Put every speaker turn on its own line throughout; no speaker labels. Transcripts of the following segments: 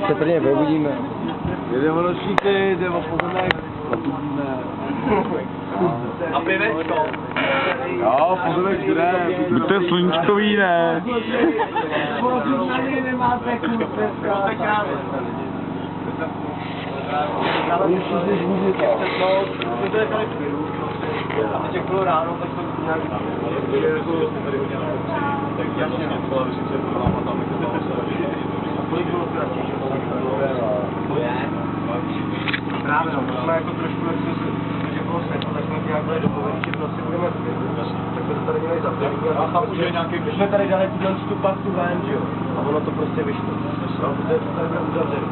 Se prvně probudíme.
Jedeme o nočníky, jdeme o pozemek, probudíme.
A pivečko.
Jo, pozemek jde.
Buďte sluníčkový, ne?
Nemáte klusteska. A teď jak bylo ráno, tak to nějak... Tak jasně, kolik bylo kratší, že právě no, jsme jako trošku, že bylo světlo, tak jsme nějak byli domluveni, že prostě budeme tak jsme to tady měli zavřený. A chápu, že když jsme tady dali tu partu ven, že jo, a ono to prostě vyšlo. No, protože to tady bude uzavřený.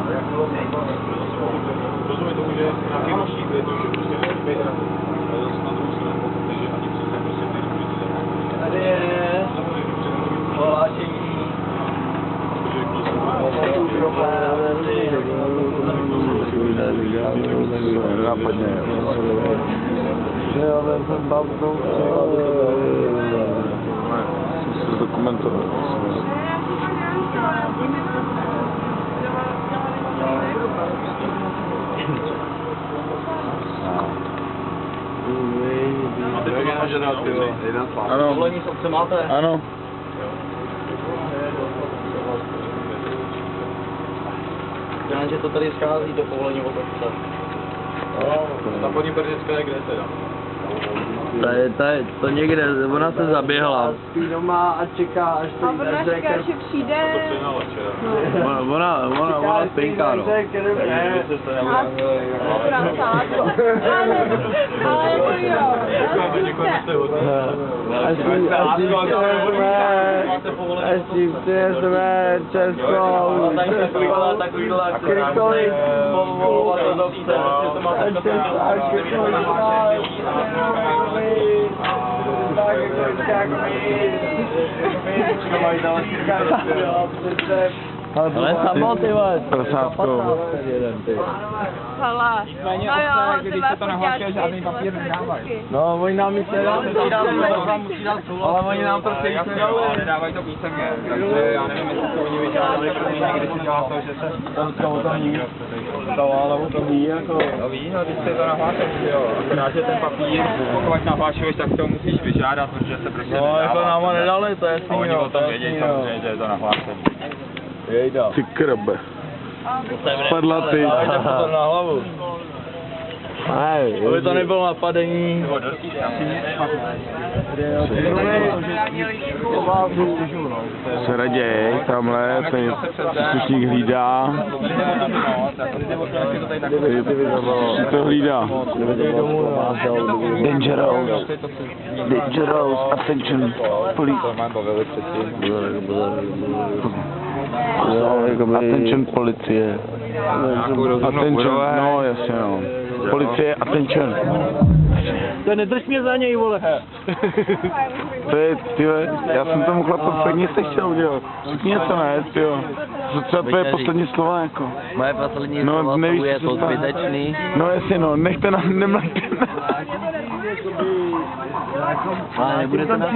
Ale jak bylo světlo, rozumím tomu, že nějaký noční, to je to, že prostě nebejde na to. Ale zase na druhou stranu pochopte, že ani přes tak prostě nejde. Tady je voláčení.
Nápadně. Já jsem babnou se zdokumentoval.
Máte to namažené od pivo?
Ano.
Povolení z obce máte?
Ano.
Já, že to tady schází, to povolení od obce. Ta paní Berdická je kde teda?
To někde, ona se zaběhla.
Spí doma a čeká, až to
A ona říká, že přijde.
Ona spinká, no.
Ale jako jo.
Až si přineseme českou krykovi povolovat od obce. Ať se tak
Ale samo, ty vole, prosátko.
Hele. No jo, když se to nahlásí, žádný papír nedávají.
No, oni nám nic nedávají, ale oni nám prostě nic nedávají.
Nedávají to písemně, takže já nevím, jestli to oni vyžádali, když si dělá to, že se
Tam o tom nikdo stával, nebo to ví, jako...
no ví, no když se to nahlásíš, jo, akorát, že ten papír, pokud nahlásíš, tak to musíš vyžádat, protože se prostě
No,
nedává.
jako nám ho nedali, to je jasný,
a oni
jo,
o tom vědí samozřejmě, že je to nahlášení.
Jejda.
Ty krbe. Spadla ty.
Dávajte pozor na hlavu. Aby to nebylo napadení.
Se raději, tamhle, ten příslušník hlídá. Si to hlídá. Dangerous, attention, police. Attention policie. Attention, no jasně no. Policie, attention.
To nedrž mě za něj, vole.
To je, tyhle, já jsem tomu chlapu v penězích chtěl udělat. Řekni něco, ne, tyjo. Co třeba tvoje poslední slova, jako.
Moje poslední
No,
slova
nevíš,
je
co
to
se stane.
zbytečný.
No jasně no, nechte nám, nemlejte nás.
Ale nebudete nás